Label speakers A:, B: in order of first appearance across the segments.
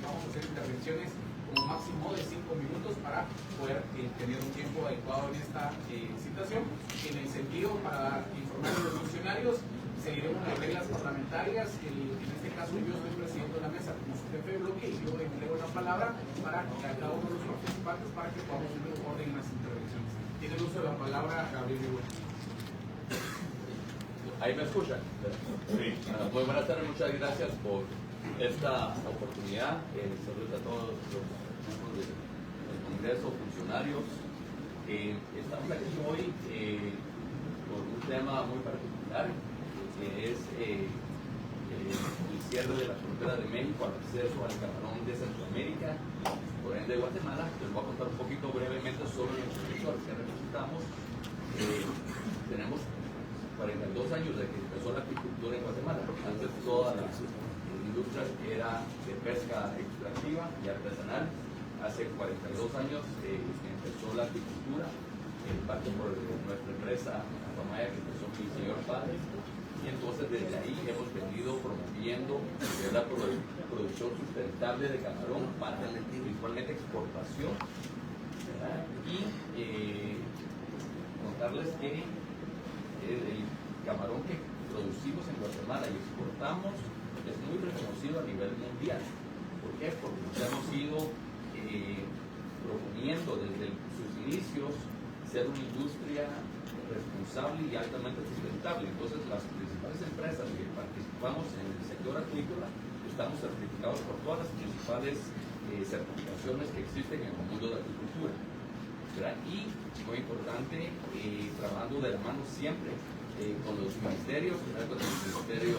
A: vamos a hacer intervenciones como máximo de 5 minutos para poder tener un tiempo adecuado en esta situación. En el sentido, para informar a los funcionarios, seguiremos las reglas parlamentarias. En este caso, yo estoy presidiendo la mesa como su jefe de bloque y yo entrego la palabra para cada uno de los participantes para que podamos ir en orden en las intervenciones. Tiene el uso de la palabra Gabriel Igual.
B: ¿Ahí me escuchan? Sí. Muy buenas tardes, muchas gracias por esta oportunidad. Saludos a todos los miembros del Congreso, funcionarios. Estamos aquí hoy por un tema muy particular, que es el cierre de la frontera de México al acceso al camarón de Centroamérica, por ende de Guatemala. Les voy a contar un poquito brevemente sobre los sectores que representamos. Tenemos 42 años de que empezó la apicultura en Guatemala. Antes toda la industria era de pesca extractiva y artesanal. Hace 42 años empezó la apicultura, en parte por nuestra empresa Apamaya, que empezó mi señor padre. Y entonces desde ahí hemos venido promoviendo la producción sustentable de camarón para principalmente exportación, ¿verdad? Y contarles que el camarón que producimos en Guatemala y exportamos es muy reconocido a nivel mundial. ¿Por qué? Porque nos hemos ido proponiendo desde sus inicios ser una industria responsable y altamente sustentable. Entonces, las principales empresas que participamos en el sector acuícola estamos certificados por todas las principales certificaciones que existen en el mundo de la agricultura, ¿verdad? Y, muy importante, trabajando de la mano siempre con los ministerios, ¿verdad? Con el ministerio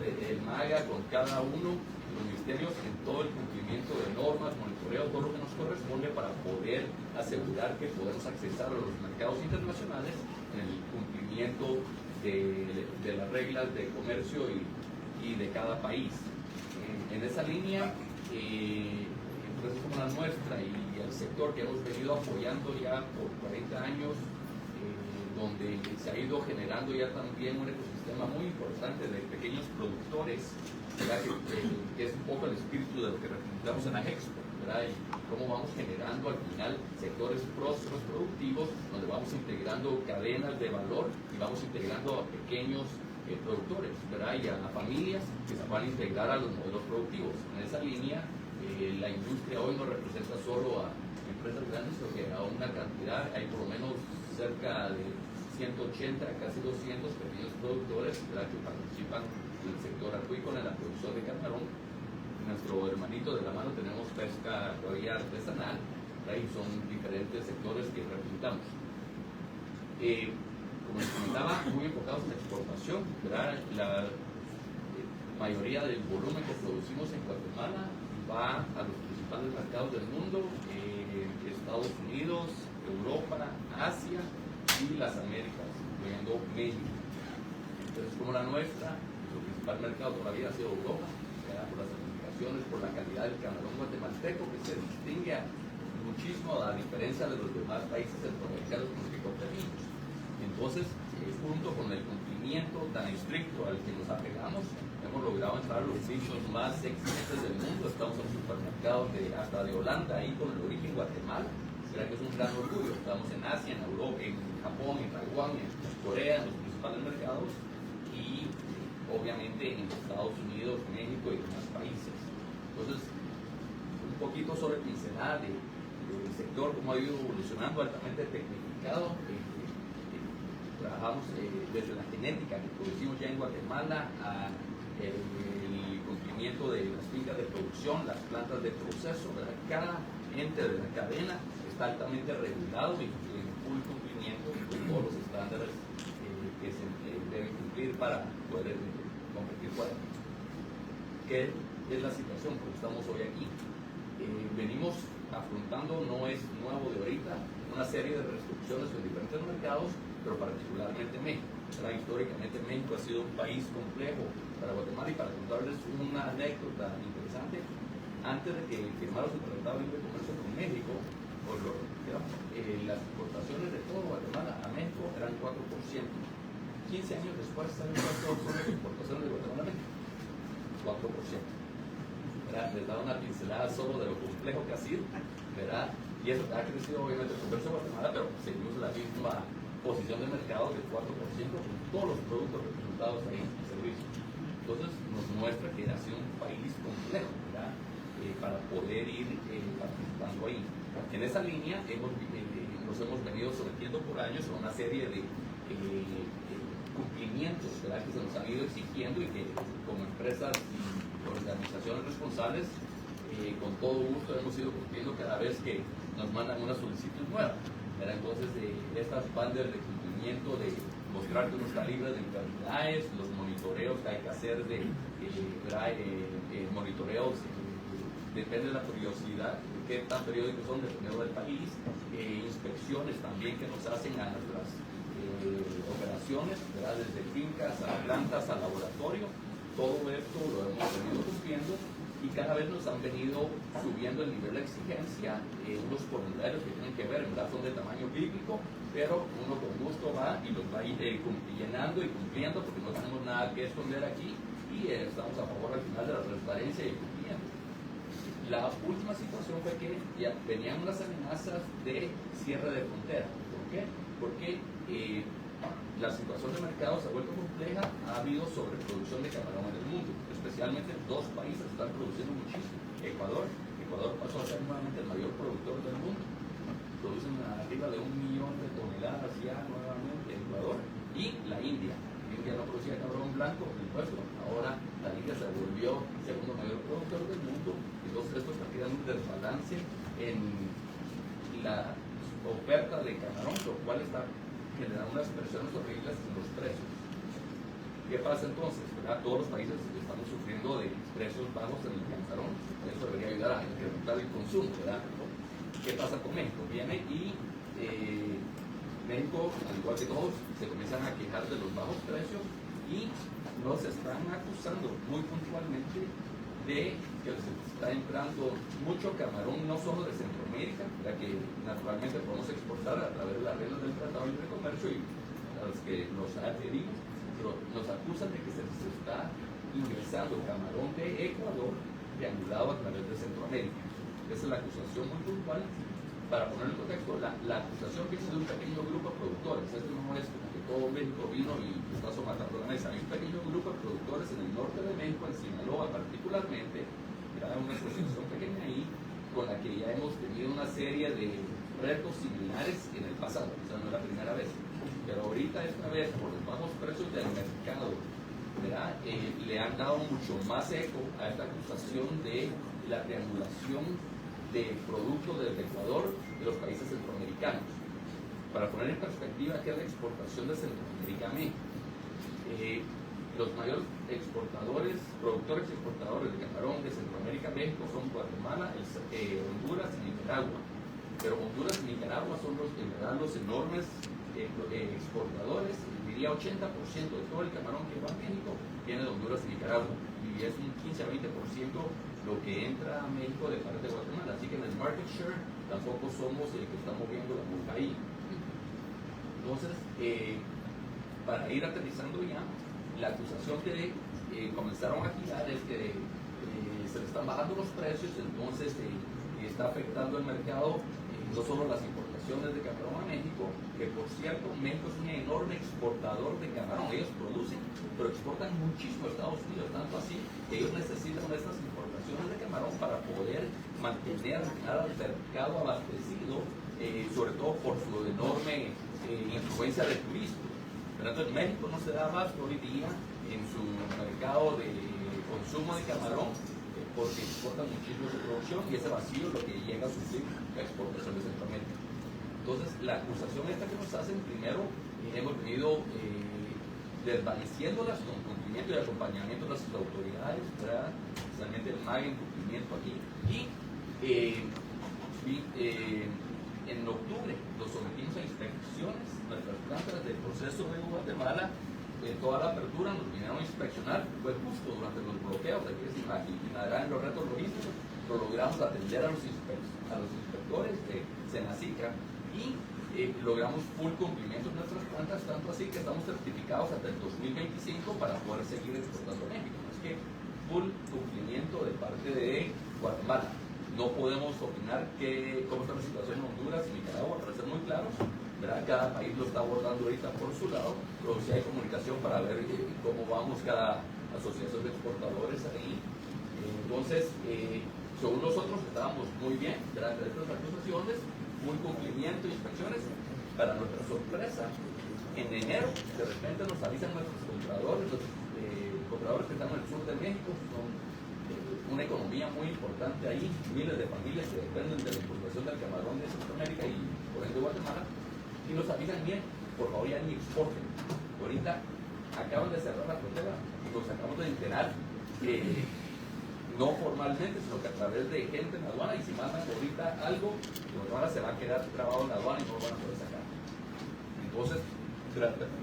B: del MAGA, con cada uno de los ministerios en todo el cumplimiento de normas, monitoreo, todo lo que nos corresponde para poder asegurar que podemos accesar a los mercados internacionales en el cumplimiento de las reglas de comercio y de cada país. En esa línea, empresas como la nuestra y el sector que hemos venido apoyando ya por 40 años, donde se ha ido generando ya también un ecosistema muy importante de pequeños productores, que es un poco el espíritu de lo que representamos en Agexpo, ¿verdad? Y cómo vamos generando al final sectores prósperos productivos, donde vamos integrando cadenas de valor y vamos integrando a pequeños productores, ¿verdad? Y a familias que se van a integrar a los modelos productivos. En esa línea, la industria hoy no representa solo a empresas grandes, sino que a una cantidad, hay por lo menos cerca de 180, casi 200 pequeños productores, ¿verdad?, que participan en el sector acuícola, en la producción de camarón. Nuestro hermanito de la mano tenemos pesca todavía artesanal, ¿verdad?, y son diferentes sectores que representamos. Como les comentaba, muy enfocados en la exportación, ¿verdad? La mayoría del volumen que producimos en Guatemala va a los principales mercados del mundo, Estados Unidos, Europa, Asia y las Américas, incluyendo México. Entonces, como la nuestra, nuestro principal mercado todavía ha sido Europa, ¿verdad?, por las certificaciones, por la calidad del camarón guatemalteco, que se distingue muchísimo a diferencia de los demás países centroamericanos con los que competimos. Entonces, junto con el cumplimiento tan estricto al que nos apegamos, hemos logrado entrar a los nichos más exigentes del mundo. Estamos en supermercados hasta de Holanda, ahí con el origen Guatemala, que es un gran orgullo. Estamos en Asia, en Europa, en Japón, en Taiwán, en Corea, en los principales mercados, y obviamente en Estados Unidos, México y demás países. Entonces, un poquito sobre pincelada del sector, cómo ha ido evolucionando, altamente tecnificado. Trabajamos desde la genética que producimos ya en Guatemala a el cumplimiento de las fincas de producción, las plantas de proceso, ¿verdad? Cada ente de la cadena está altamente regulado y en full cumplimiento con todos los estándares que se deben cumplir para poder competir fuera. ¿Qué es la situación? Porque estamos hoy aquí. Venimos afrontando, no es nuevo de ahorita, una serie de restricciones en diferentes mercados, pero particularmente México. Históricamente México ha sido un país complejo para Guatemala, y para contarles una anécdota interesante, antes de que firmara su Tratado de Libre Comercio con México, las exportaciones de todo Guatemala a México eran 4%. 15 años después, ¿saben cuánto son las exportaciones de Guatemala a México? 4%. les da una pincelada solo de lo complejo que ha sido, ¿verdad? Y eso ha crecido obviamente el comercio de Guatemala, pero seguimos en la misma posición de mercado del 4% con todos los productos representados ahí en servicios. Entonces nos muestra que ha sido un país complejo, ¿verdad? Para poder ir participando ahí. En esa línea nos hemos venido sometiendo por años a una serie de cumplimientos, ¿verdad?, que se nos han ido exigiendo y que como empresas y organizaciones responsables con todo gusto hemos ido cumpliendo cada vez que nos mandan una solicitud nueva. Entonces estas bandas de cumplimiento de mostrar que uno está libre de enfermedades, los monitoreos que hay que hacer de monitoreos depende de la periodicidad, qué tan periódicos son dependiendo del país, inspecciones también que nos hacen a nuestras operaciones, ¿verdad?, desde fincas a plantas al laboratorio. Todo esto lo hemos venido cumpliendo y cada vez nos han venido subiendo el nivel de exigencia, unos formularios que tienen que ver, ¿verdad?, son de tamaño bíblico, pero uno con gusto va y los va a ir llenando y cumpliendo porque no tenemos nada que esconder aquí y estamos a favor al final de la transparencia y el cumplimiento. La última situación fue que ya venían unas amenazas de cierre de frontera. ¿Por qué? Porque la situación de mercado se ha vuelto compleja, ha habido sobreproducción de camarón en el mundo, especialmente dos países están produciendo muchísimo. Ecuador pasó a ser nuevamente el mayor productor del mundo, producen arriba de 1 millón de toneladas ya nuevamente Ecuador, y la India no producía camarón blanco, por supuesto, ahora la India se volvió el segundo mayor productor del mundo, entonces esto está creando un desbalance en la oferta de camarón, lo cual está generando unas presiones horribles en los precios. ¿Qué pasa entonces? ¿Verdad? Todos los países estamos sufriendo de precios bajos en el camarón, eso debería ayudar a incrementar el consumo, ¿verdad? ¿Qué pasa con México? Viene y México, al igual que todos, se comienzan a quejar de los bajos precios y nos están acusando muy puntualmente de que se está entrando mucho camarón, no solo de Centroamérica, ya que naturalmente podemos exportar a través de las reglas del Tratado de Libre Comercio y a los que nos adherimos, pero nos acusan de que se está ingresando camarón de Ecuador triangulado a través de Centroamérica. Esa es la acusación muy puntual. Para poner en contexto, la acusación viene de un pequeño grupo de productores. Esto no es como que todo México vino y está matando la mesa. Hay un pequeño grupo de productores en el norte de México, en Sinaloa particularmente, era una asociación pequeña ahí, con la que ya hemos tenido una serie de retos similares en el pasado. O sea, no es la primera vez. Pero ahorita, esta vez, por los bajos precios del mercado, ¿verdad? Le han dado mucho más eco a esta acusación de la triangulación de productos desde Ecuador de los países centroamericanos. Para poner en perspectiva qué es la exportación de Centroamérica a México, los mayores exportadores, productores y exportadores de camarón de Centroamérica a México son Guatemala, Honduras y Nicaragua. Pero Honduras y Nicaragua son en verdad los enormes exportadores. Diría 80% de todo el camarón que va a México viene de Honduras y Nicaragua, y es un 15 a 20% lo que entra a México de parte de Guatemala, así que en el market share tampoco somos el que está moviendo la burbuja ahí. Entonces, para ir aterrizando ya, la acusación que comenzaron a girar es que se le están bajando los precios, entonces está afectando el mercado, no solo las importaciones de camarón a México, que por cierto México es un enorme exportador de camarón, ellos producen, pero exportan muchísimo a Estados Unidos, tanto así que ellos necesitan estas importaciones de camarón para poder mantener al mercado abastecido, sobre todo por su enorme influencia de turismo. Pero entonces México no se da abasto hoy día en su mercado de consumo de camarón, porque exportan muchísimo su producción y ese vacío es lo que llega a sufrir la exportación de Centroamérica. Entonces, la acusación esta que nos hacen, primero, hemos venido desvaneciéndolas con cumplimiento y acompañamiento de las autoridades, ¿verdad? Especialmente el MAG en cumplimiento aquí. Y en octubre los sometimos a inspecciones, nuestras plantas del proceso de Guatemala. Toda la apertura nos vinieron a inspeccionar, fue justo durante los bloqueos, aquí es imaginarán los retos logísticos, pero logramos atender a los inspectores de Senacica y logramos full cumplimiento en nuestras plantas, tanto así que estamos certificados hasta el 2025 para poder seguir exportando a México. Es que full cumplimiento de parte de Guatemala. No podemos opinar cómo está la situación en Honduras y Nicaragua, para ser muy claros, ¿verdad? Cada país lo está abordando ahorita por su lado, pero sí hay comunicación para ver cómo vamos cada asociación de exportadores ahí. Entonces, según nosotros estábamos muy bien, durante estas acusaciones, un cumplimiento, inspecciones. Para nuestra sorpresa, en enero, de repente nos avisan nuestros compradores, los compradores que están en el sur de México, son una economía muy importante ahí, miles de familias que dependen de la importación del camarón de Centroamérica y por ende Guatemala, y nos avisan bien, por favor ya ni exporten. Ahorita acaban de cerrar la frontera, nos acabamos de enterar que no formalmente, sino que a través de gente en la aduana, y si mandan ahorita algo, Guatemala se va a quedar trabado en la aduana y no lo van a poder sacar. Entonces,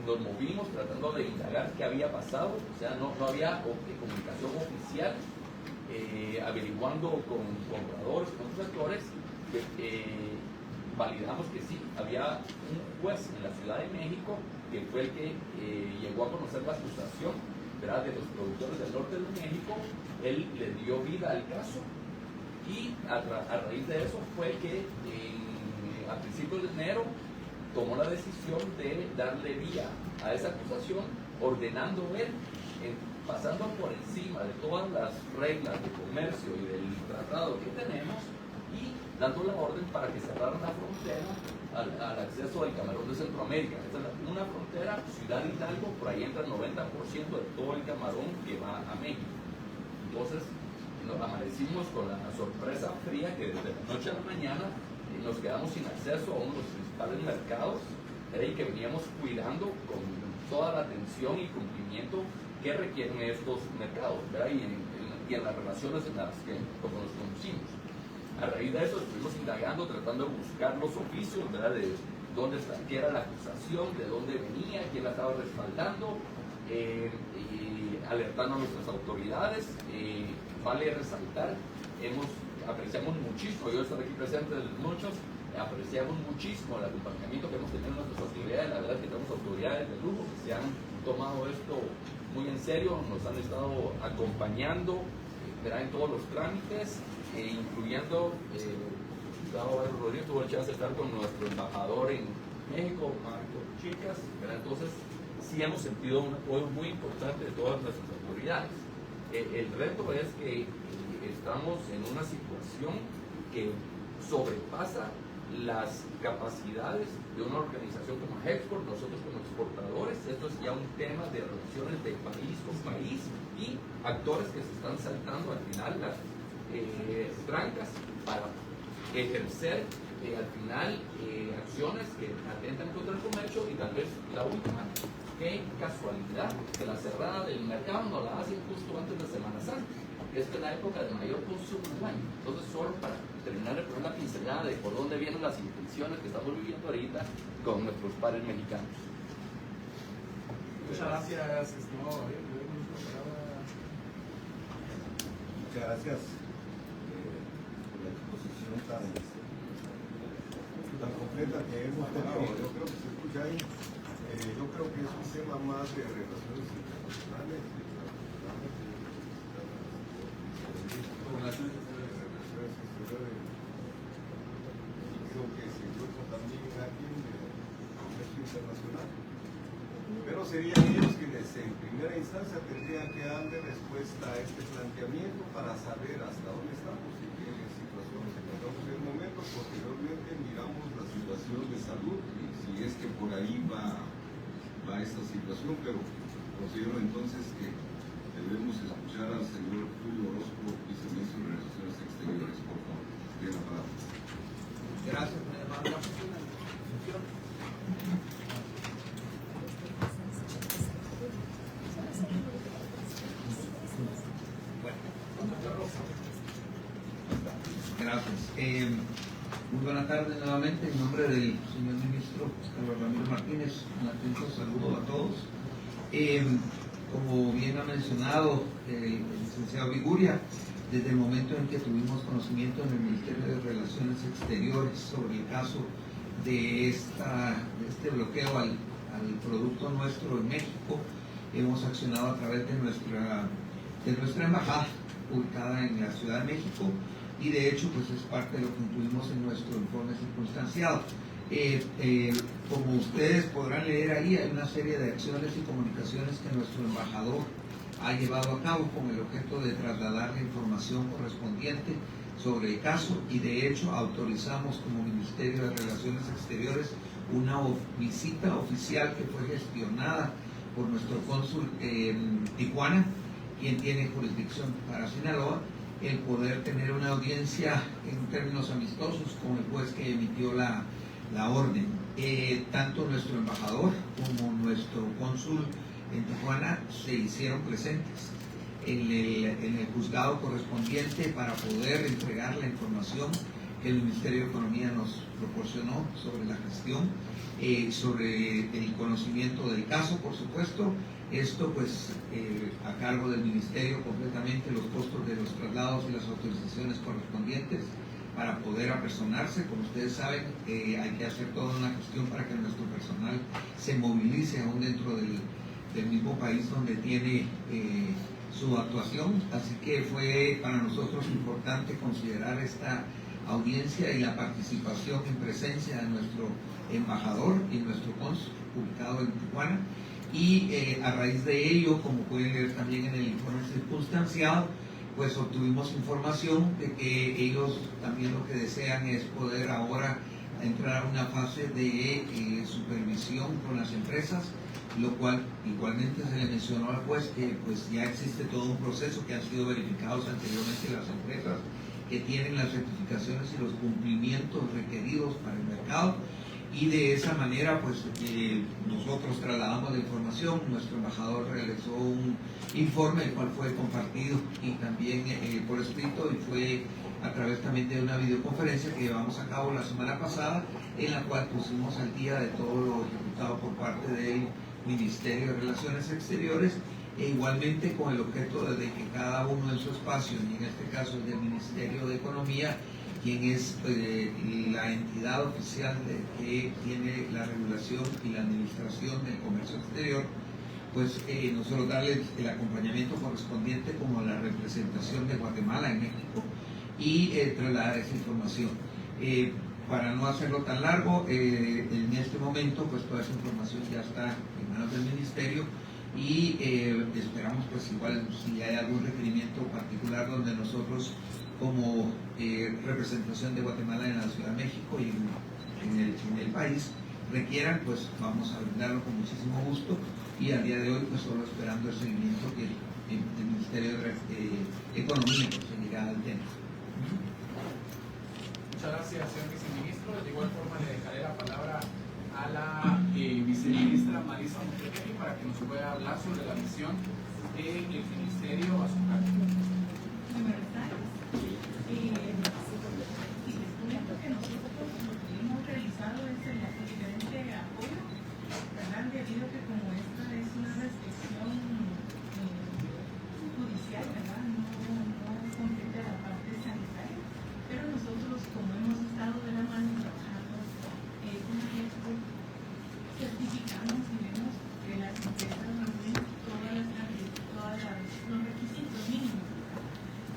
B: nos movimos tratando de indagar qué había pasado, o sea, no había comunicación oficial, averiguando con compradores, con otros actores, validamos que sí, había un juez en la Ciudad de México que fue el que llegó a conocer la acusación, ¿verdad?, de los productores del norte de México. Él le dio vida al caso y a raíz de eso fue que a principios de enero tomó la decisión de darle vía a esa acusación, ordenando él, pasando por encima de todas las reglas de comercio y del tratado que tenemos, y dando la orden para que cerraran la frontera al acceso del camarón de Centroamérica. Esta es una frontera, Ciudad Hidalgo, por ahí entra el 90% de todo el camarón que va a México. Entonces, nos amanecimos con la sorpresa fría que desde la noche a la mañana nos quedamos sin acceso a uno de los principales mercados, y que veníamos cuidando con toda la atención y cumplimiento que requieren estos mercados, ¿verdad? Y en las relaciones en las que como nos conocimos. A raíz de eso estuvimos indagando, tratando de buscar los oficios, ¿verdad?, de dónde qué era la acusación, de dónde venía, quién la estaba respaldando, y alertando a nuestras autoridades. Vale resaltar, apreciamos muchísimo, yo estoy aquí presente de muchos, apreciamos muchísimo el acompañamiento que hemos tenido en nuestras autoridades. La verdad es que tenemos autoridades de lujo que se han tomado esto muy en serio, nos han estado acompañando, ¿verdad?, en todos los trámites, incluyendo Gustavo Rodríguez tuvo el chance de estar con nuestro embajador en México, Marco Chicas, ¿verdad? Entonces sí hemos sentido un apoyo muy importante de todas nuestras autoridades. El reto es que estamos en una situación que sobrepasa las capacidades de una organización como Hexport, nosotros como exportadores. Esto es ya un tema de relaciones de país con país y actores que se están saltando al final las trancas para ejercer al final acciones que atentan contra el comercio. Y tal vez la última, qué casualidad que la cerrada del mercado nos la hacen justo antes de Semana Santa. Esta es la época de mayor consumo del año. Entonces, solo para terminar de poner la pincelada de por dónde vienen las intenciones que estamos viviendo ahorita con nuestros pares mexicanos.
A: Muchas gracias, estimado.
C: Muchas gracias por la exposición tan completa que hemos tenido. Yo creo que se escucha ahí. Yo creo que es un tema más de relaciones internacionales. Creo que se encuentra también aquí en el comercio internacional. Pero serían ellos quienes en primera instancia tendrían que darle respuesta a este planteamiento para saber hasta dónde estamos y qué situación nos encontramos en el momento. Posteriormente miramos la situación de salud y si es que por ahí va esta situación, pero considero entonces que debemos escuchar al señor Julio Orozco, viceministro de Relaciones Exteriores. Por favor, tiene la palabra.
A: Gracias,
D: Gracias. Muy buenas tardes nuevamente. En nombre del señor ministro Carlos Ramiro Martínez, un atento saludo a todos. Como bien ha mencionado el licenciado Viguria, desde el momento en que tuvimos conocimiento en el Ministerio de Relaciones Exteriores sobre el caso de este bloqueo al producto nuestro en México, hemos accionado a través de nuestra embajada ubicada en la Ciudad de México, y de hecho pues es parte de lo que incluimos en nuestro informe circunstanciado. Como ustedes podrán leer ahí, hay una serie de acciones y comunicaciones que nuestro embajador ha llevado a cabo con el objeto de trasladar la información correspondiente sobre el caso, y de hecho autorizamos como Ministerio de Relaciones Exteriores una visita oficial que fue gestionada por nuestro cónsul en Tijuana, quien tiene jurisdicción para Sinaloa, el poder tener una audiencia en términos amistosos con el juez que emitió la orden. Tanto nuestro embajador como nuestro cónsul en Tijuana se hicieron presentes en el juzgado correspondiente para poder entregar la información que el Ministerio de Economía nos proporcionó sobre la gestión, sobre el conocimiento del caso, por supuesto. Esto pues a cargo del Ministerio completamente, los costos de los traslados y las autorizaciones correspondientes para poder apersonarse. Como ustedes saben, hay que hacer toda una gestión para que nuestro personal se movilice aún dentro del mismo país donde tiene su actuación. Así que fue para nosotros importante considerar esta audiencia y la participación en presencia de nuestro embajador y nuestro cónsul ubicado en Tijuana. Y a raíz de ello, como pueden ver también en el informe circunstanciado, pues obtuvimos información de que ellos también lo que desean es poder ahora entrar a una fase de supervisión con las empresas, lo cual igualmente se le mencionó al juez que pues ya existe todo un proceso, que han sido verificados anteriormente las empresas, que tienen las certificaciones y los cumplimientos requeridos para el mercado, y de esa manera pues nosotros trasladamos la información. Nuestro embajador realizó un informe el cual fue compartido y también por escrito, y fue a través también de una videoconferencia que llevamos a cabo la semana pasada, en la cual pusimos al día de todo lo ejecutado por parte del Ministerio de Relaciones Exteriores, e igualmente con el objeto de que cada uno en su espacio, y en este caso el del Ministerio de Economía, quien es la entidad oficial que tiene la regulación y la administración del comercio exterior, pues nosotros darles el acompañamiento correspondiente como la representación de Guatemala en México, y trasladar esa información. Para no hacerlo tan largo, en este momento pues toda esa información ya está en manos del Ministerio, y esperamos pues igual si hay algún requerimiento particular donde nosotros como representación de Guatemala en la Ciudad de México y en el país requieran, pues vamos a brindarlo con muchísimo gusto, y al día de hoy pues solo esperando el seguimiento que el Ministerio de Economía pues, seguirá al tema.
A: Muchas gracias, señor viceministro. De igual forma le dejaré la palabra a la viceministra Marisa Monterrey para que nos pueda hablar sobre la misión del Ministerio a su cargo.
E: Buenas tardes. Y les comento que nosotros lo que hemos realizado es el diferente apoyo, ¿verdad? Debido a que como esta es una restricción judicial, ¿verdad? No compete a la parte sanitaria, pero nosotros como hemos estado de la mano trabajando con esto, certificamos y vemos que las empresas reúnen todos los requisitos mínimos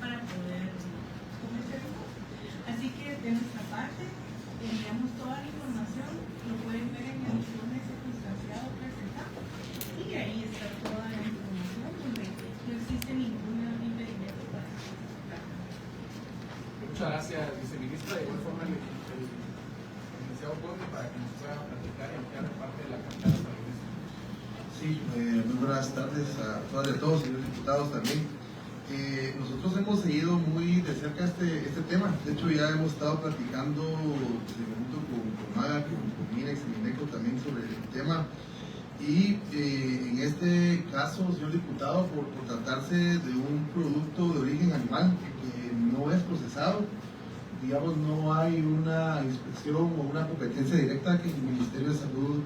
E: para poder cometer. Así que de nuestra parte enviamos toda la información, lo pueden ver en el informe circunstanciado presentado, y ahí está toda la información donde no existe ningún impedimento para certificar.
A: Muchas gracias, viceministra. De igual forma el licenciado Conde para que nos pueda platicar y ampliar parte de la cantidad de salud.
F: Sí, muy buenas tardes a todas y a todos, señores diputados también. Nosotros hemos seguido muy de cerca este tema. De hecho, ya hemos estado platicando junto con MAGA, con MINEX y MINECO también sobre el tema. Y en este caso, señor diputado, por tratarse de un producto de origen animal que no es procesado, digamos, no hay una inspección o una competencia directa que el Ministerio de Salud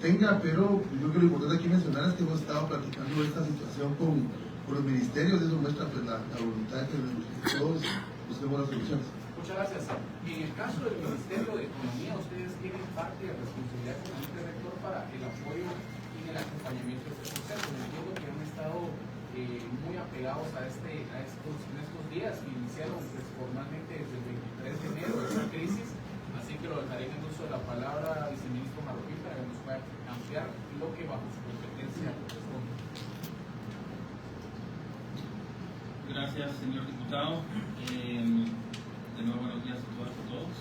F: tenga, pero yo creo que lo importante aquí mencionar es que hemos estado platicando esta situación con los ministerios, y eso muestra pues, la voluntad que todos busquemos las soluciones.
A: Muchas gracias. En el caso del Ministerio de Economía, ustedes tienen parte de responsabilidad como ente rector para el apoyo y el acompañamiento de este proceso. Entiendo que han estado muy apegados en estos días que iniciaron pues, formalmente desde el 23 de enero esta crisis. Así que lo dejaré en el uso de la palabra al viceministro Marroquín para que nos pueda ampliar lo que bajo su competencia corresponde.
G: Gracias, señor diputado. De nuevo, buenos días a todas y a todos.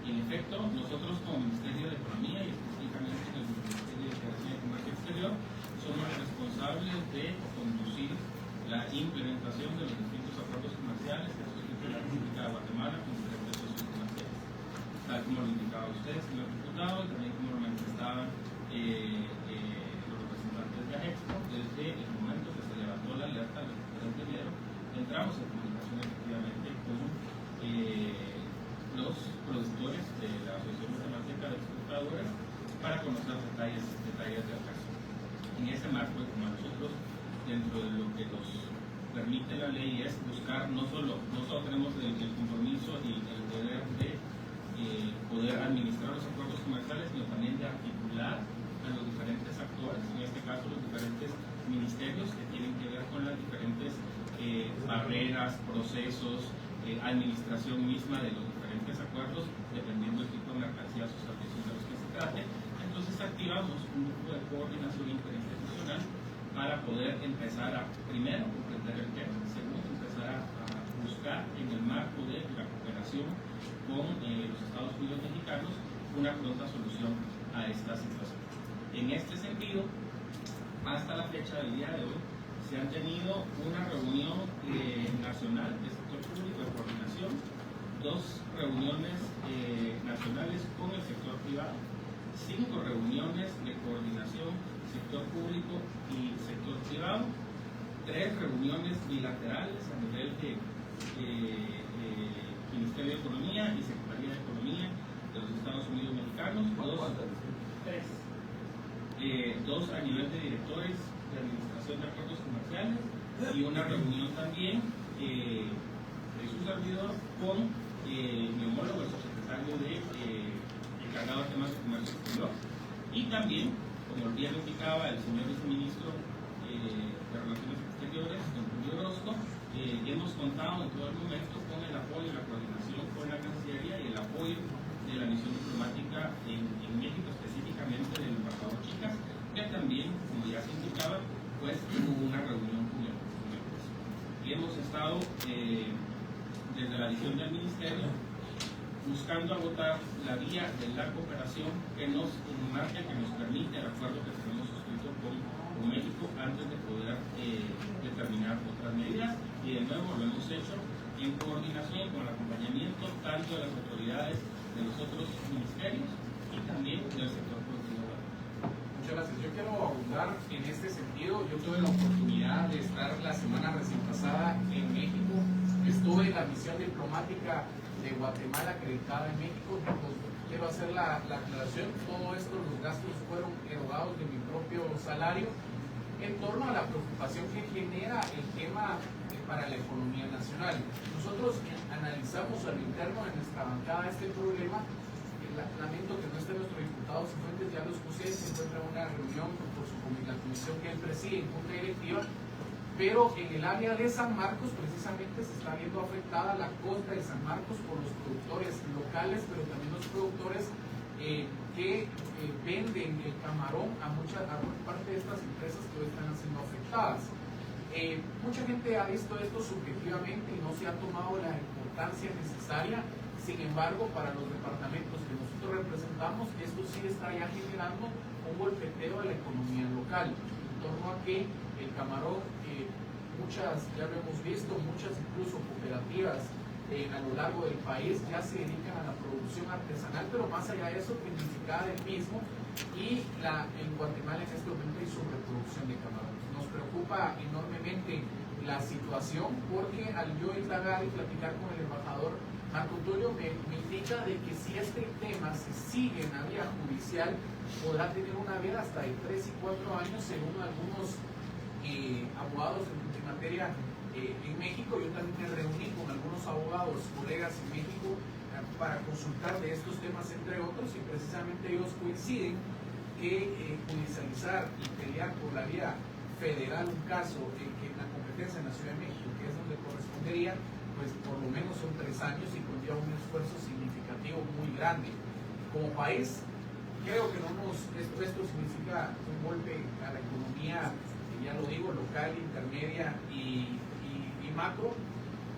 G: En efecto, nosotros como Ministerio de Economía y específicamente en el Ministerio de Integración y Comercio Exterior somos responsables de conducir la implementación de los distintos acuerdos comerciales que suscribe la República de Guatemala con diferentes socios comerciales. Tal como lo indicaba usted, señor diputado, y también como lo manifestaban los representantes de AGEXPO, desde el momento que se levantó la alerta del 3 de enero, entramos en comunicación efectivamente con los productores de la Asociación Guatemalteca de Exportadores para conocer detalles del caso. En ese marco, como a nosotros, dentro de lo que nos permite la ley, es buscar no solo tenemos el compromiso y el deber de poder administrar los acuerdos comerciales, sino también de articular a los diferentes actores, en este caso los diferentes ministerios que tienen que ver con las diferentes barreras, procesos, administración misma de los diferentes acuerdos, dependiendo del tipo de mercancías o servicios de los que se trate. Entonces activamos un grupo de coordinación interinstitucional para poder empezar a, primero, comprender el tema, segundo, empezar a buscar en el marco de la cooperación con los Estados Unidos mexicanos una pronta solución a esta situación. En este sentido, hasta la fecha del día de hoy, se han tenido una reunión nacional de sector público de coordinación, 2 reuniones nacionales con el sector privado, 5 reuniones de coordinación sector público y sector privado, 3 reuniones bilaterales a nivel de Ministerio de Economía y Secretaría de Economía de los Estados Unidos mexicanos, 2 a nivel de directores de administración de acuerdos comerciales y una reunión también de su servidor con mi homólogo, el subsecretario encargado de temas de comercio exterior, y también, como bien lo indicaba el señor viceministro de Relaciones Exteriores, don Julio Orozco, hemos contado en todo el momento con el apoyo y la coordinación con la Cancillería y el apoyo de la misión diplomática en México, específicamente del embajador Chicas, que también, como ya se indicaba, pues hubo una reunión con el preso. Y hemos estado desde la visión del Ministerio buscando agotar la vía de la cooperación que nos enmarca, que nos permite el acuerdo que tenemos suscrito con México antes de poder determinar otras medidas, y de nuevo lo hemos hecho en coordinación y con el acompañamiento tanto de las autoridades de los otros ministerios y también del sector productivo.
A: Muchas gracias. Yo quiero abundar en este sentido. Yo tuve la oportunidad de estar la semana recién pasada en México. Estuve en la misión diplomática de Guatemala acreditada en México. Pues, quiero hacer la aclaración. Todo esto, los gastos fueron erogados de mi propio salario en torno a la preocupación que genera el tema para la economía nacional. Nosotros analizamos al interno de nuestra bancada este problema. Lamento que no esté nuestro diputado Cifuentes, ya lo expuse, se encuentra en una reunión por la comisión que él preside en junta directiva, pero en el área de San Marcos precisamente se está viendo afectada la costa de San Marcos por los productores locales, pero también los productores que venden el camarón a parte de estas empresas que hoy están siendo afectadas. Mucha gente ha visto esto subjetivamente y no se ha tomado la importancia necesaria. Sin embargo, para los departamentos que nosotros representamos, esto sí está ya generando un golpeteo a la economía local, en torno a que el camarón, muchas, ya lo hemos visto, muchas incluso cooperativas a lo largo del país ya se dedican a la producción artesanal, pero más allá de eso, tecnificada del mismo, y en Guatemala en este momento hay sobreproducción de camarón. Nos preocupa enormemente la situación porque al yo indagar y platicar con el embajador Marco Tulio me indica de que si este tema se sigue en la vía judicial podrá tener una veda hasta de 3 y 4 años según algunos abogados en materia en México. Yo también me reuní con algunos abogados, colegas en México para consultar de estos temas entre otros, y precisamente ellos coinciden que judicializar y pelear por la vía federal un caso en que la competencia en la Ciudad de México, que es donde correspondería, pues por lo menos son 3 años y conlleva un esfuerzo significativo muy grande. Como país, creo que esto significa un golpe a la economía, ya lo digo, local, intermedia y macro,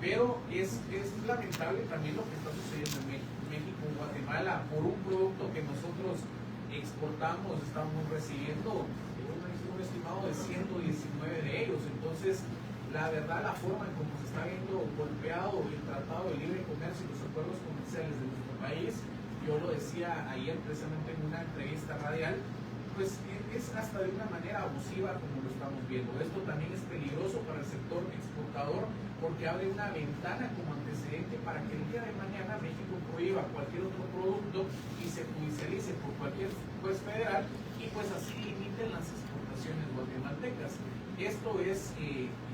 A: pero es lamentable también lo que está sucediendo en México, Guatemala, por un producto que nosotros exportamos, estamos recibiendo un estimado de 119 de ellos. Entonces, la verdad, la forma en cómo se está viendo golpeado el Tratado de Libre Comercio y los acuerdos comerciales de nuestro país, yo lo decía ayer precisamente en una entrevista radial, pues es hasta de una manera abusiva como lo estamos viendo. Esto también es peligroso para el sector exportador porque abre una ventana como antecedente para que el día de mañana México prohíba cualquier otro producto y se judicialice por cualquier juez federal y pues así limiten las exportaciones guatemaltecas. Esto es,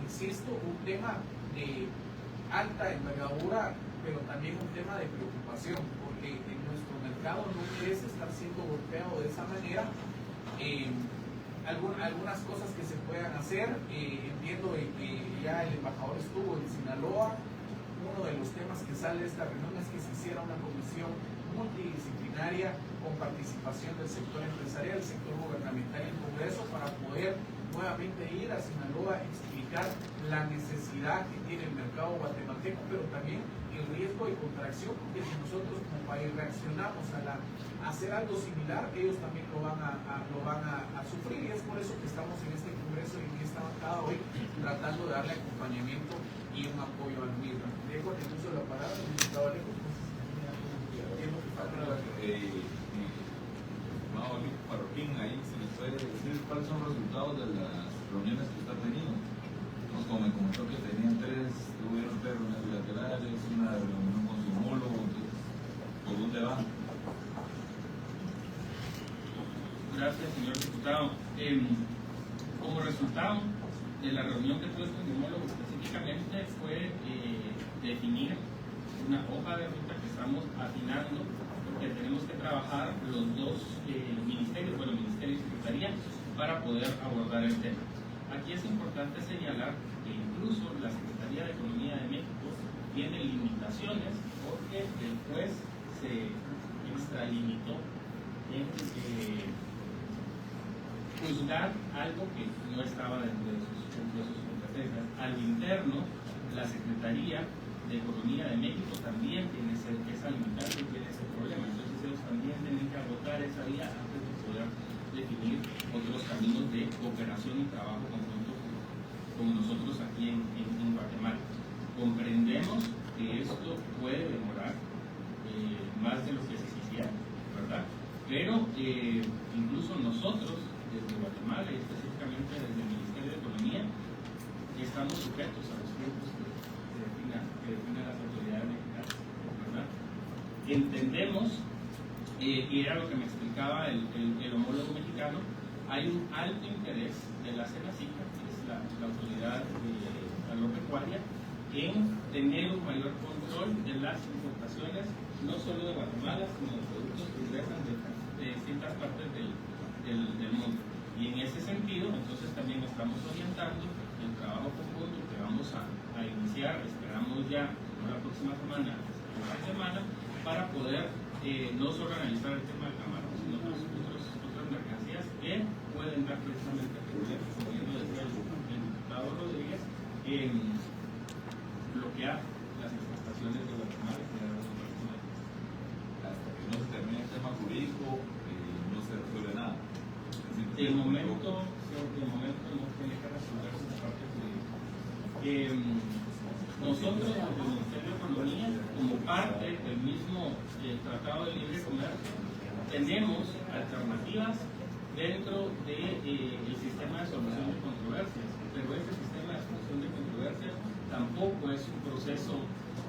A: insisto, un tema de alta envergadura, pero también un tema de preocupación, porque en nuestro mercado no merece estar siendo golpeado de esa manera. Algunas cosas que se puedan hacer, entiendo que ya el embajador estuvo en Sinaloa. Uno de los temas que sale de esta reunión es que se hiciera una comisión multidisciplinaria con participación del sector empresarial, del sector gubernamental y el Congreso para poder nuevamente ir a Sinaloa a explicar la necesidad que tiene el mercado guatemalteco, pero también el riesgo de contracción, porque si nosotros como país reaccionamos a hacer algo similar, ellos también lo van a sufrir, y es por eso que estamos en este Congreso y en esta bancada hoy tratando de darle acompañamiento y un apoyo al mismo. Dejo el uso de la palabra, el diputado Alejo.
H: Parroquín, ahí se les puede decir cuáles son los resultados de las reuniones que usted ha tenido. Como me comentó que tenían 3, tuvieron 3 reuniones bilaterales, una reunión con su homólogo, entonces, ¿por dónde van?
G: Gracias, señor diputado. Como resultado de la reunión que tuve con mi homólogo específicamente fue definir una hoja de ruta que estamos afinando, porque tenemos que trabajar los dos ministerios, bueno, Ministerio y Secretaría, para poder abordar el tema. Aquí es importante señalar que incluso la Secretaría de Economía de México tiene limitaciones porque el juez se extralimitó en juzgar algo que no estaba dentro de sus competencias. A lo interno, la Secretaría de Economía de México también tiene esa limitante y tiene ese problema. Entonces ellos también tienen que agotar esa vía antes de poder definir otros caminos de cooperación y trabajo conjunto con nosotros aquí en Guatemala. Comprendemos que esto puede demorar más de lo que se quisiera, ¿verdad? Pero incluso nosotros, desde Guatemala y específicamente desde el Ministerio de Economía, estamos sujetos a los tiempos que definen las autoridades mexicanas, ¿verdad? Entendemos, y era lo que me explicaba el homólogo mexicano, hay un alto interés de la Senacica, que es la autoridad agropecuaria, en tener un mayor control de las importaciones, no solo de Guatemala, sino de productos que ingresan de distintas partes del mundo. Y en ese sentido, entonces también estamos orientando el trabajo conjunto que vamos a iniciar, esperamos ya, no la próxima semana, la semana, para poder no solo analizar el tema del camarón, sino otras mercancías que pueden dar precisamente problemas, como bien lo decía el diputado Rodríguez, bloquear las exportaciones de Guatemala.
H: Hasta que no se termine el tema jurídico, no se resuelve nada.
G: De momento no tiene que resolverse esa parte jurídica. Nosotros, desde el Ministerio de Economía, como parte del mismo Tratado de Libre Comercio, tenemos alternativas dentro del sistema de solución de controversias, pero ese sistema de solución de controversias tampoco es un proceso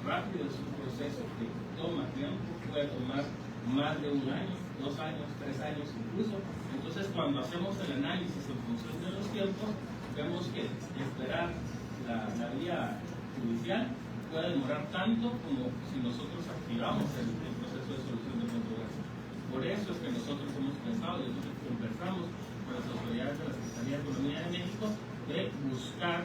G: rápido, es un proceso que toma tiempo, puede tomar más de 1 año, 2 años, 3 años incluso. Entonces, cuando hacemos el análisis en función de los tiempos, vemos que esperar la vía judicial puede demorar tanto como si nosotros activamos el proceso de solución de controversia. Por eso es que nosotros hemos pensado, y nosotros conversamos con las autoridades de la Secretaría de Economía de México, de buscar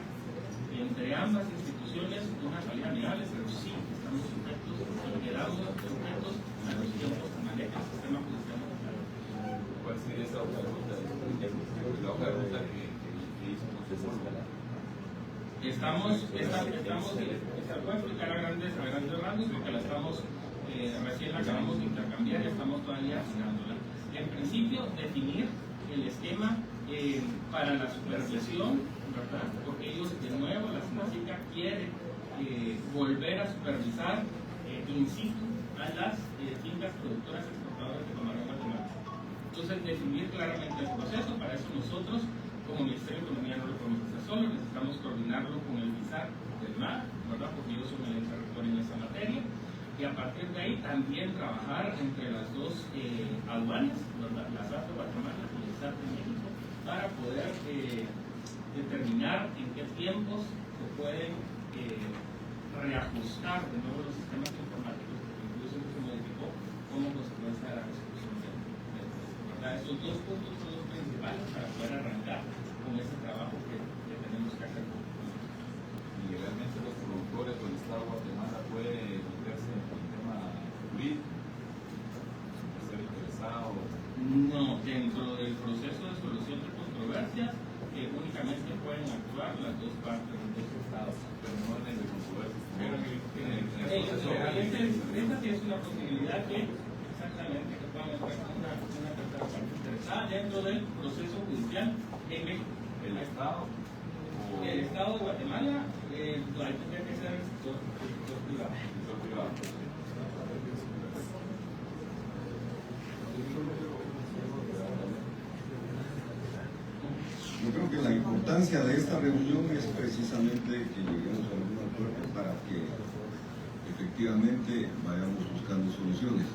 G: entre ambas instituciones una salida amigable, pero sí estamos sujetos, quedamos sujetos a los tiempos que maneja el sistema judicial.
H: ¿Cuál sería esa hoja de ruta? La hoja de ruta que hizo desescalar.
G: Voy a explicar a grandes rasgos porque recién la acabamos de intercambiar y estamos todavía afinándola. En principio, definir el esquema para la supervisión, ¿verdad? Porque ellos, de nuevo, la SINACICA quiere volver a supervisar in situ a las fincas productoras exportadoras de camarón matemático. Entonces, definir claramente el proceso. Para eso nosotros, como Ministerio de Economía, no lo podemos hacer solo, necesitamos coordinarlo con el MISAR del MAR, ¿verdad? Porque ellos son el ente rector en esa materia. Y a partir de ahí también trabajar entre las dos aduanas, ¿verdad? La SAT de Guatemala y el SAT de México, para poder determinar en qué tiempos se pueden reajustar de nuevo los sistemas informáticos, porque incluso se modificó como consecuencia de la resolución de ¿verdad? Estos dos puntos son los principales para poder arrancar con ese trabajo que tenemos que hacer.
H: Y realmente los productores o el Estado de Guatemala puede meterse en el tema jurídico, ser interesado.
G: No, dentro del proceso de solución de controversias únicamente pueden actuar las dos partes de los dos estados,
H: pero no en el de controversias. Pero en el proceso
G: esta sí es una posibilidad que exactamente que puedan entrar una tercera parte interesada dentro del proceso judicial en México.
H: ¿El Estado?
G: El Estado de Guatemala, ahí tendría que ser el sector privado.
C: Yo creo que la importancia de esta reunión es precisamente que lleguemos a algún acuerdo para que efectivamente vayamos buscando soluciones.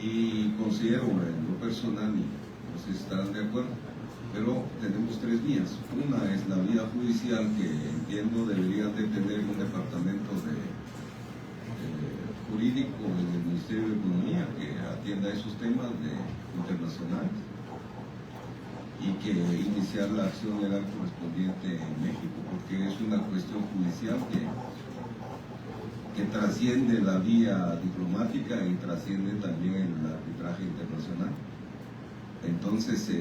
C: Y considero en lo personal, y no sé si estarán de acuerdo, pero tenemos tres vías. Una es la vía judicial, que entiendo deberían de tener un departamento jurídico en el Ministerio de Economía que atienda esos temas internacionales y que iniciar la acción legal correspondiente en México, porque es una cuestión judicial que trasciende la vía diplomática y trasciende también el arbitraje internacional. Entonces,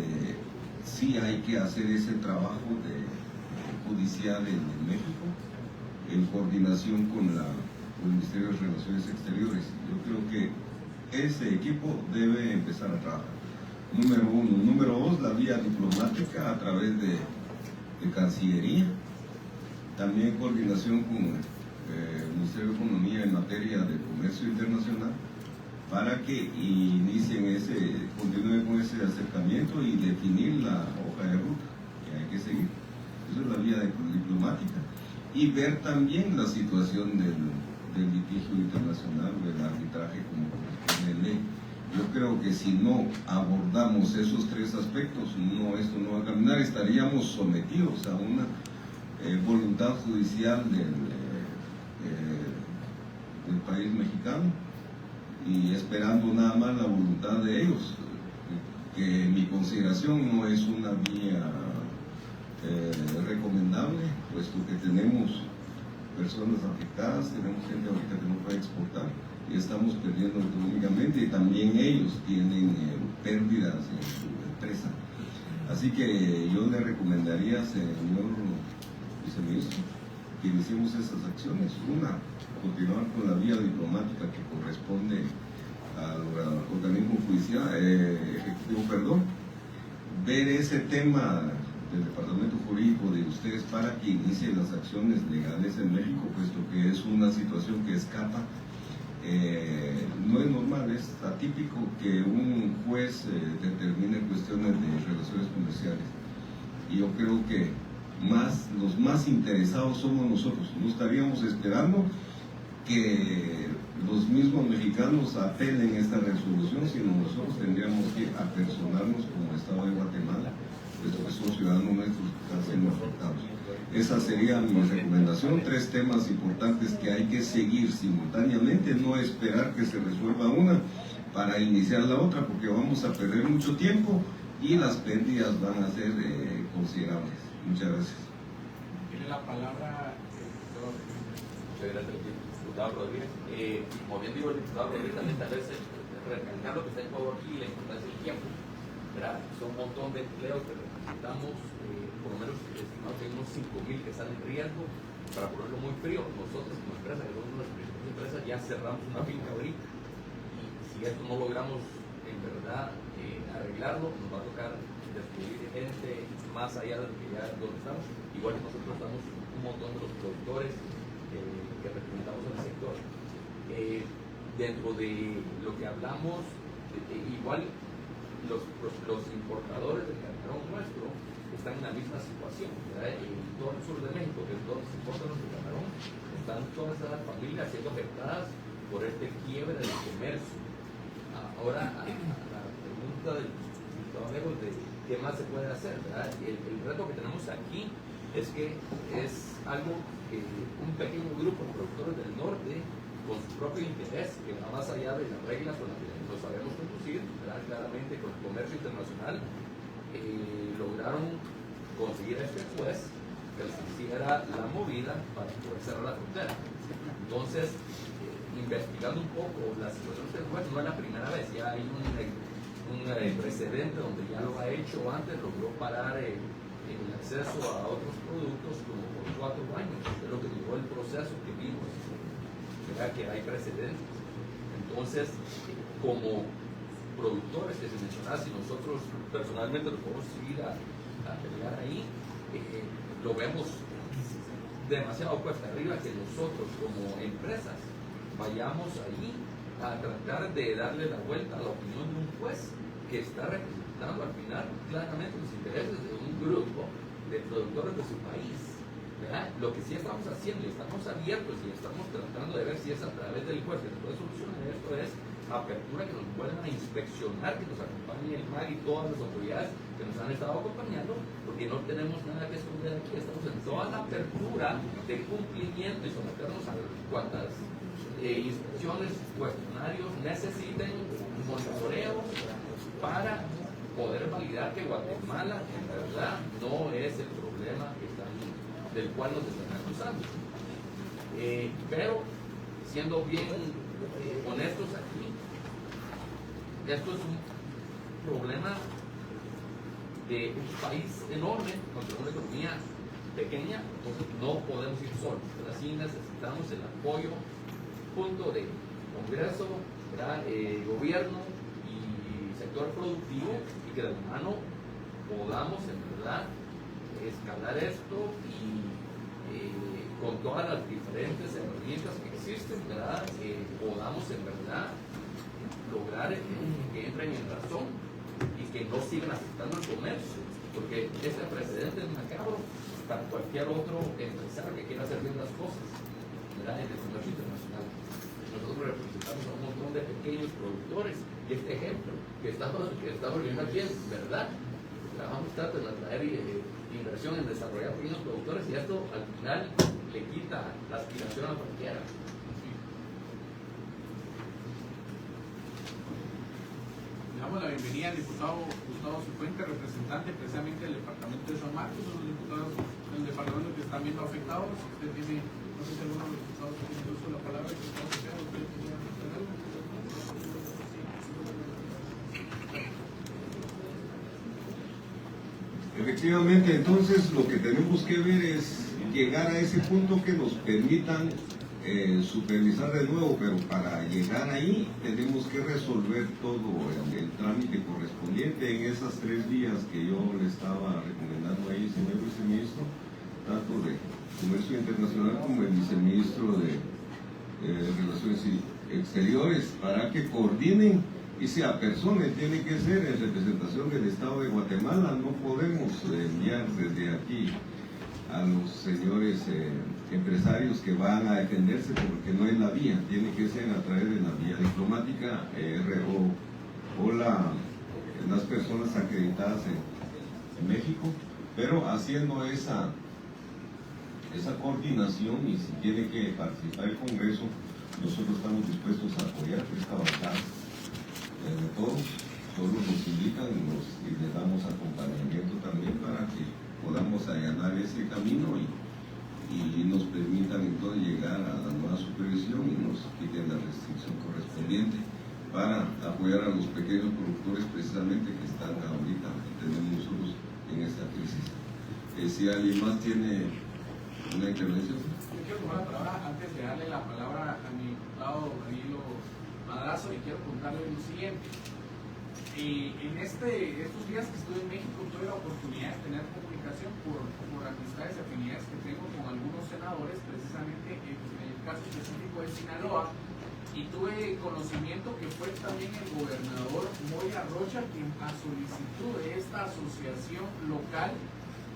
C: sí hay que hacer ese trabajo judicial en México, en coordinación con el Ministerio de Relaciones Exteriores. Yo creo que ese equipo debe empezar a trabajar. Número uno. Número dos, la vía diplomática a través de Cancillería, también coordinación con el Ministerio de Economía en materia de comercio internacional, para que continúen con ese acercamiento y definir la hoja de ruta que hay que seguir. Eso es la vía diplomática. Y ver también la situación del litigio internacional, del arbitraje como corresponde en ley. Yo creo que si no abordamos esos tres aspectos, esto no va a caminar, estaríamos sometidos a una voluntad judicial del país mexicano y esperando nada más la voluntad de ellos, que en mi consideración no es una vía recomendable, puesto que tenemos personas afectadas, tenemos gente ahorita que no puede exportar y estamos perdiendo económicamente, y también ellos tienen pérdidas en su empresa. Así que yo le recomendaría, señor viceministro, que iniciemos esas acciones. Una, continuar con la vía diplomática que corresponde al organismo judicial, ejecutivo, ver ese tema del departamento jurídico de ustedes para que inicie las acciones legales en México, puesto que es una situación que escapa. No es normal, es atípico que un juez determine cuestiones de relaciones comerciales, y yo creo que los más interesados somos nosotros. No estaríamos esperando que los mismos mexicanos apelen esta resolución, sino nosotros tendríamos que apersonarnos como Estado de Guatemala, puesto que son ciudadanos nuestros que están siendo afectados. Esa sería mi recomendación. Tres temas importantes que hay que seguir simultáneamente, no esperar que se resuelva una para iniciar la otra, porque vamos a perder mucho tiempo y las pérdidas van a ser considerables. Muchas gracias.
A: Tiene la palabra
B: muchas gracias, diputado Rodríguez. Como bien digo el diputado Rodríguez, también tal vez recalcar lo que está en juego aquí, la importancia del tiempo. ¿Verdad? Son un montón de empleos que representamos, por lo menos estimamos que hay unos 5.000 que están en riesgo. Para ponerlo muy frío, nosotros como empresa, que somos una de las principales empresas, ya cerramos una finca ahorita. Y si esto no logramos en verdad arreglarlo, nos va a tocar despedir gente más allá de lo que ya donde estamos. Igual que nosotros estamos un montón de los productores que representamos en el sector. Dentro de lo que hablamos, igual los importadores del camarón nuestro están en la misma situación, ¿verdad? En todo el sur de México, que es donde se importa nuestro camarón, están todas esas familias siendo afectadas por este quiebre del comercio. Ahora, a la pregunta del diputado Lejos de qué más se puede hacer, ¿verdad? El reto que tenemos aquí es que es algo que un pequeño grupo de productores del norte, con su propio interés, que va más allá de las reglas con las que lo sabemos conducir, ¿verdad? Claramente con el comercio internacional, lograron conseguir este juez que les hiciera la movida para poder cerrar la frontera. Entonces, investigando un poco la situación del juez, no es la primera vez, ya hay un precedente donde ya lo ha hecho antes, logró parar el acceso a otros productos como por 4 años, es lo que llevó el proceso que vimos, que hay precedentes. Entonces, como productores que se mencionaba, si nosotros personalmente lo podemos seguir a pelear ahí, lo vemos demasiado cuesta arriba que nosotros como empresas vayamos ahí a tratar de darle la vuelta a la opinión de un juez que está representando al final claramente los intereses de un grupo de productores de su país, ¿verdad? Lo que sí estamos haciendo y estamos abiertos y estamos tratando de ver si es a través del juez que se puede solucionar esto, es apertura, que nos vuelvan a inspeccionar, que nos acompañe el MAG y todas las autoridades que nos han estado acompañando, porque no tenemos nada que esconder aquí, estamos en toda la apertura de cumplimiento y someternos a cuantas inspecciones, cuestionarios necesiten, monitoreos para poder validar que Guatemala en verdad no es el problema del cual nos están acusando. Pero siendo bien honestos aquí, esto es un problema de un país enorme contra una economía pequeña, entonces no podemos ir solos, pero así necesitamos el apoyo junto de Congreso, gobierno y sector productivo, y que de la mano podamos en verdad escalar esto y con todas las diferentes herramientas que existen, ¿verdad? Podamos en verdad lograr que entren en razón y que no sigan afectando el comercio, porque este precedente es macabro para cualquier otro empresario que quiera hacer bien las cosas, ¿verdad? En el comercio internacional. Nosotros representamos a un montón de pequeños productores y este ejemplo que estamos viendo aquí es verdad. Trabajamos tanto en atraer inversión en desarrollar pequeños productores y esto al final le quita la aspiración a cualquiera.
A: Damos la bienvenida al diputado Gustavo Cifuentes, representante precisamente del departamento de San Marcos, son los diputados del departamento que están viendo afectados. Si usted tiene, no sé si alguno de los diputados tiene uso de la palabra, que está afectado, usted tiene algo.
C: Efectivamente, entonces lo que tenemos que ver es llegar a ese punto que nos permitan supervisar de nuevo, pero para llegar ahí tenemos que resolver todo el trámite correspondiente en esas 3 vías que yo le estaba recomendando ahí, señor viceministro, tanto de Comercio Internacional como el viceministro de Relaciones Exteriores, para que coordinen y se apersonen. Tiene que ser en representación del Estado de Guatemala, no podemos enviar desde aquí a los señores empresarios que van a defenderse porque no es la vía, tiene que ser a través de la vía diplomática o las personas acreditadas en México, pero haciendo esa coordinación, y si tiene que participar el Congreso, nosotros estamos dispuestos a apoyar esta avanzada de todos, solo nos invitan y les damos acompañamiento también para que podamos allanar ese camino y y nos permitan entonces llegar a la nueva supervisión y nos quiten la restricción correspondiente para apoyar a los pequeños productores precisamente que están ahorita, tenemos nosotros en esta crisis. Si alguien más tiene una intervención.
A: Yo quiero tomar la palabra antes de darle la palabra a mi diputado Danilo Madrazo y quiero contarle lo siguiente. En estos días que estuve en México tuve la oportunidad de tener comunicación por amistades y afinidades que tengo con algunos senadores, precisamente en el caso específico de Sinaloa, y tuve conocimiento que fue también el gobernador Moya Rocha quien a solicitud de esta asociación local,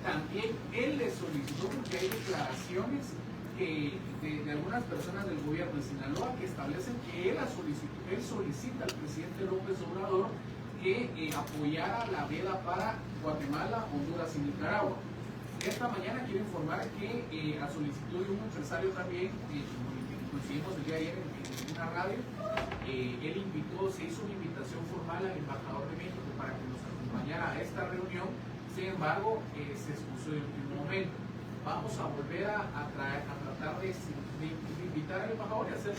A: también él le solicitó, porque hay declaraciones de algunas personas del gobierno de Sinaloa que establecen que él solicita al presidente López Obrador que apoyara la veda para Guatemala, Honduras y Nicaragua. Esta mañana quiero informar que a solicitud de un empresario también, coincidimos el día de ayer en una radio, se hizo una invitación formal al embajador de México para que nos acompañara a esta reunión. Sin embargo, se expuso en un momento. Vamos a volver a tratar de invitar al embajador y hacer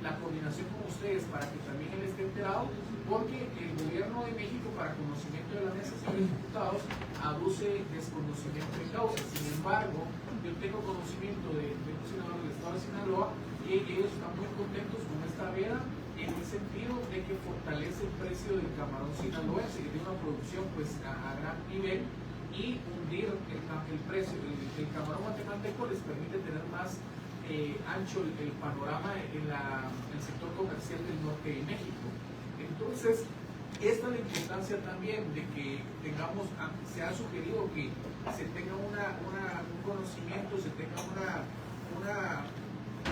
A: la coordinación con ustedes para que también él esté enterado, porque el gobierno de México, para conocimiento de la mesa, señores diputados, aduce desconocimiento de causa. Sin embargo, yo tengo conocimiento de un senador del estado de Sinaloa y ellos están muy contentos con esta veda en el sentido de que fortalece el precio del camarón sinaloense, que tiene una producción pues a gran nivel, y hundir el precio del camarón guatemalteco les permite tener más ancho el panorama en el sector comercial del norte de México. Entonces, esta es la importancia también de que tengamos, se ha sugerido que se tenga un conocimiento, se tenga una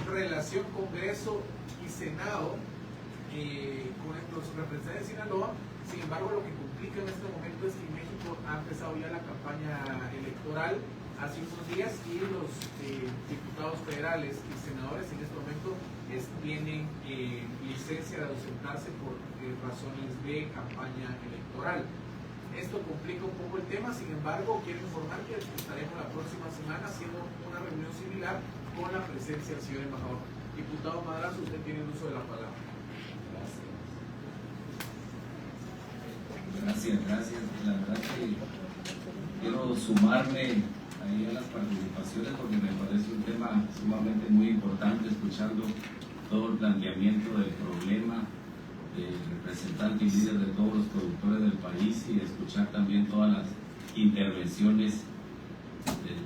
A: relación Congreso y Senado con los representantes de Sinaloa. Sin embargo, lo que complica en este momento es que México ha empezado ya la campaña electoral hace unos días y los diputados federales y senadores en este momento tienen licencia de ausentarse por razones de campaña electoral. Esto complica un poco el tema, sin embargo, quiero informar que estaremos la próxima semana haciendo una reunión similar con la presencia del señor embajador. Diputado Madrazo, usted tiene el uso de la palabra.
H: Gracias. La verdad que quiero sumarme ahí a las participaciones porque me parece un tema sumamente muy importante, escuchando todo el planteamiento del problema del representante y líder de todos los productores del país y escuchar también todas las intervenciones del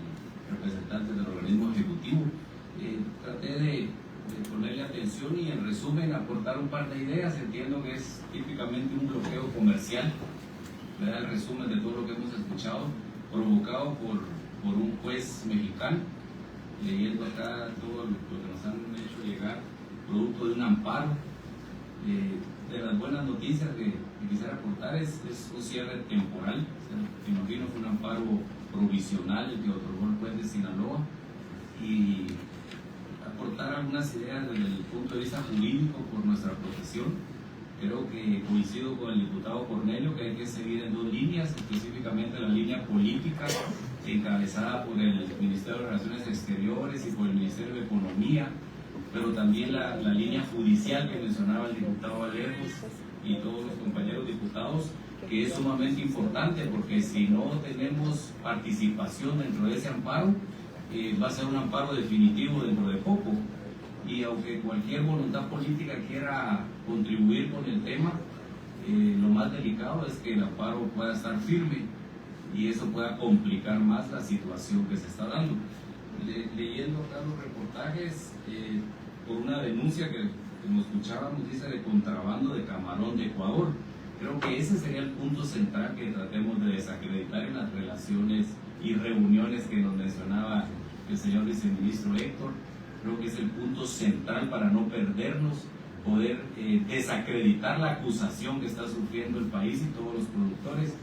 H: representante del organismo ejecutivo. Traté de ponerle atención y en resumen aportar un par de ideas. Entiendo que es típicamente un bloqueo comercial, ¿verdad? El resumen de todo lo que hemos escuchado, provocado por un juez mexicano, leyendo acá todo lo que nos han hecho llegar, producto de un amparo. De las buenas noticias que quisiera aportar es un cierre temporal. Me imagino que fue un amparo provisional el que otorgó el juez de Sinaloa, y aportar algunas ideas desde el punto de vista jurídico por nuestra profesión. Creo que coincido con el diputado Cornelio que hay que seguir en dos líneas, específicamente la línea política encabezada por el Ministerio de Relaciones Exteriores y por el Ministerio de Economía, pero también la línea judicial que mencionaba el diputado Valejos y todos los compañeros diputados, que es sumamente importante porque si no tenemos participación dentro de ese amparo, va a ser un amparo definitivo dentro de poco. Y aunque cualquier voluntad política quiera contribuir con el tema, lo más delicado es que el amparo pueda estar firme y eso pueda complicar más la situación que se está dando. Leyendo acá los reportajes, por una denuncia que como escuchábamos, dice de contrabando de camarón de Ecuador. Creo que ese sería el punto central que tratemos de desacreditar en las relaciones y reuniones que nos mencionaba el señor viceministro Héctor. Creo que es el punto central para no perdernos, poder desacreditar la acusación que está sufriendo el país y todos los productores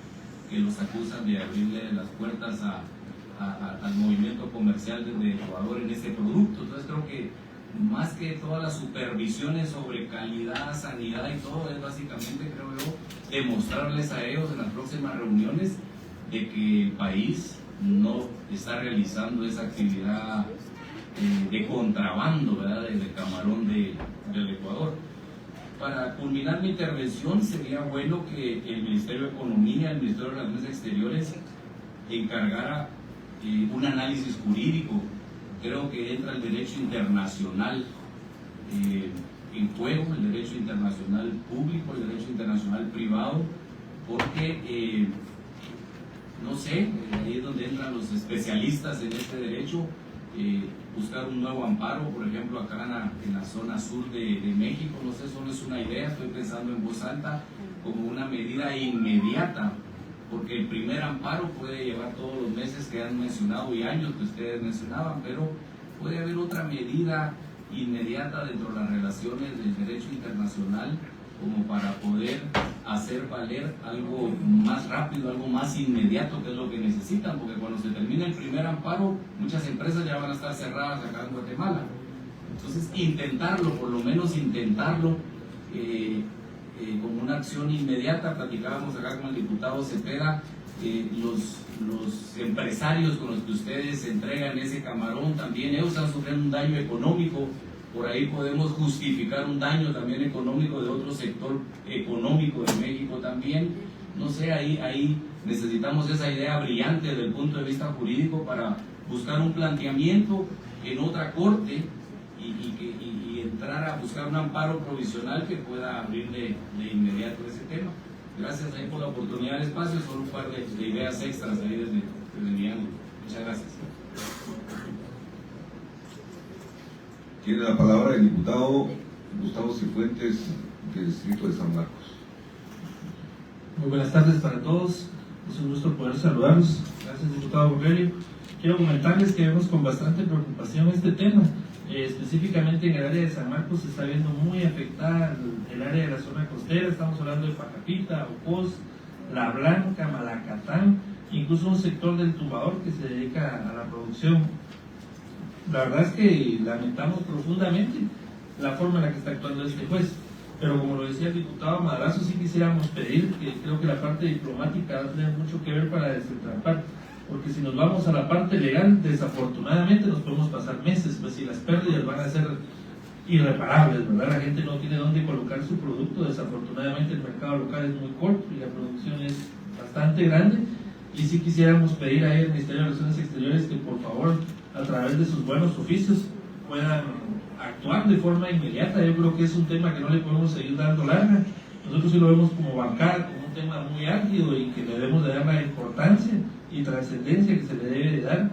H: que los acusan de abrirle las puertas al movimiento comercial desde Ecuador en ese producto. Entonces creo que más que todas las supervisiones sobre calidad, sanidad y todo, es básicamente, creo yo, demostrarles a ellos en las próximas reuniones de que el país no está realizando esa actividad
I: de contrabando, ¿verdad?, de camarón del Ecuador. Para culminar mi intervención, sería bueno que el Ministerio de Economía, el Ministerio de Relaciones Exteriores encargara un análisis jurídico. Creo que entra el derecho internacional en juego, el derecho internacional público, el derecho internacional privado, porque no sé, ahí es donde entran los especialistas en este derecho, buscar un nuevo amparo, por ejemplo, acá en la zona sur de México, no sé, solo es una idea, estoy pensando en voz alta, como una medida inmediata, porque el primer amparo puede llevar todos los meses que han mencionado y años que ustedes mencionaban, pero puede haber otra medida inmediata dentro de las relaciones del derecho internacional como para poder hacer valer algo más rápido, algo más inmediato, que es lo que necesitan, porque cuando se termine el primer amparo, muchas empresas ya van a estar cerradas acá en Guatemala. Entonces, intentarlo, por lo menos intentarlo, como una acción inmediata. Platicábamos acá con el diputado Cepeda, los empresarios con los que ustedes entregan ese camarón, también ellos están sufriendo un daño económico. Por ahí podemos justificar un daño también económico de otro sector económico de México también. No sé, ahí necesitamos esa idea brillante desde el punto de vista jurídico para buscar un planteamiento en otra corte y entrar a buscar un amparo provisional que pueda abrirle de inmediato ese tema. Gracias ahí por la oportunidad del espacio, son un par de ideas extras ahí desde mi ángulo. Muchas gracias.
C: Tiene la palabra el diputado Gustavo Cifuentes, del distrito de San Marcos.
J: Muy buenas tardes para todos, es un gusto poder saludarlos. Gracias, diputado Aurelio. Quiero comentarles que vemos con bastante preocupación este tema. Específicamente en el área de San Marcos se está viendo muy afectada el área de la zona costera. Estamos hablando de Pacapita, Ocos, La Blanca, Malacatán, incluso un sector del Tumbador que se dedica a la producción. La verdad es que lamentamos profundamente la forma en la que está actuando este juez, pero como lo decía el diputado Madrazo, sí quisiéramos pedir que creo que la parte diplomática va a tener mucho que ver para desentrampar, porque si nos vamos a la parte legal, desafortunadamente nos podemos pasar meses, pues si las pérdidas van a ser irreparables, ¿verdad? La gente no tiene dónde colocar su producto, desafortunadamente el mercado local es muy corto y la producción es bastante grande, y sí quisiéramos pedir ahí al Ministerio de Relaciones Exteriores que por favor, a través de sus buenos oficios, puedan actuar de forma inmediata. Yo creo que es un tema que no le podemos seguir dando larga. Nosotros sí lo vemos como bancar, como un tema muy álgido y que le debemos de dar la importancia y trascendencia que se le debe de dar.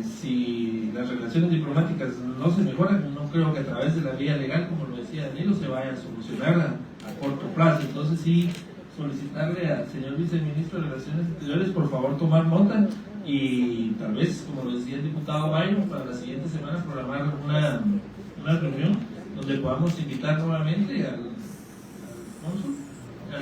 J: Si las relaciones diplomáticas no se mejoran, no creo que a través de la vía legal, como lo decía Danilo, se vaya a solucionar a corto plazo. Entonces sí, solicitarle al señor viceministro de Relaciones Exteriores, por favor, tomar nota y tal vez, como lo decía el diputado Bayron, para la siguiente semana programar una reunión donde podamos invitar nuevamente al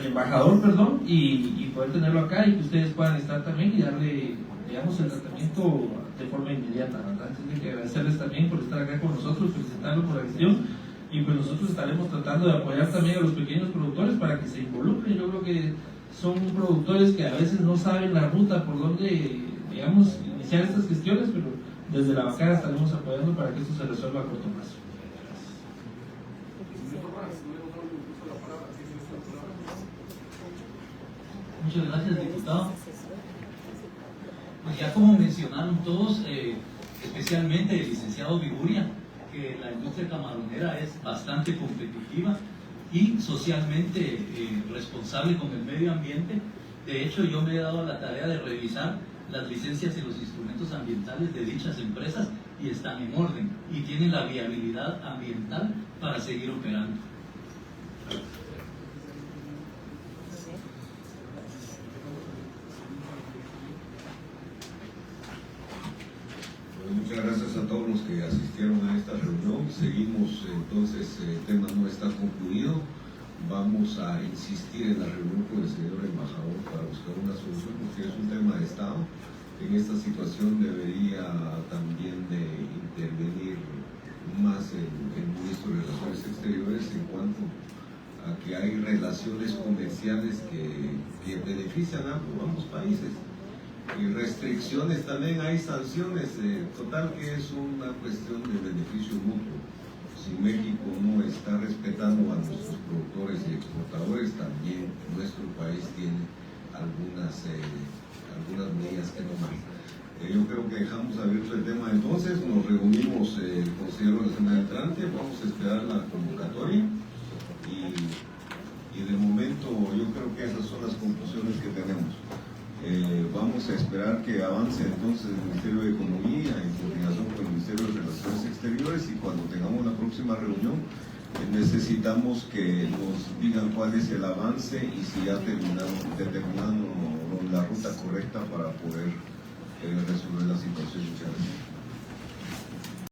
J: embajador, y poder tenerlo acá y que ustedes puedan estar también y darle, digamos, el tratamiento de forma inmediata, ¿verdad? Entonces, que agradecerles también por estar acá con nosotros, felicitarlos por la gestión, y pues nosotros estaremos tratando de apoyar también a los pequeños productores para que se involucren. Yo creo que son productores que a veces no saben la ruta por donde, digamos, iniciar estas gestiones, pero desde la bancada estaremos apoyando para que esto se resuelva a corto plazo.
K: Muchas gracias, diputado. Pues ya como mencionaron todos, especialmente el licenciado Viguria, que la industria camaronera es bastante competitiva y socialmente responsable con el medio ambiente. De hecho, yo me he dado la tarea de revisar las licencias y los instrumentos ambientales de dichas empresas y están en orden y tienen la viabilidad ambiental para seguir operando.
C: Muchas gracias a todos los que asistieron a esta reunión. Seguimos, entonces, el tema no está concluido. Vamos a insistir en la reunión con el señor embajador para buscar una solución, porque es un tema de Estado. En esta situación debería también de intervenir más el ministro de Relaciones Exteriores en cuanto a que hay relaciones comerciales que benefician a ambos países. restricciones también, hay sanciones, total que es una cuestión de beneficio mutuo. Si México no está respetando a nuestros productores y exportadores, también nuestro país tiene algunas medidas que tomar. Yo creo que dejamos abierto el tema entonces, nos reunimos, considero la semana entrante, vamos a esperar la convocatoria y de momento yo creo que esas son las conclusiones que tenemos. Vamos a esperar que avance entonces el Ministerio de Economía en coordinación con el Ministerio de Relaciones Exteriores, y cuando tengamos la próxima reunión necesitamos que nos digan cuál es el avance y si ya determinaron la ruta correcta para poder resolver la situación. Muchas gracias.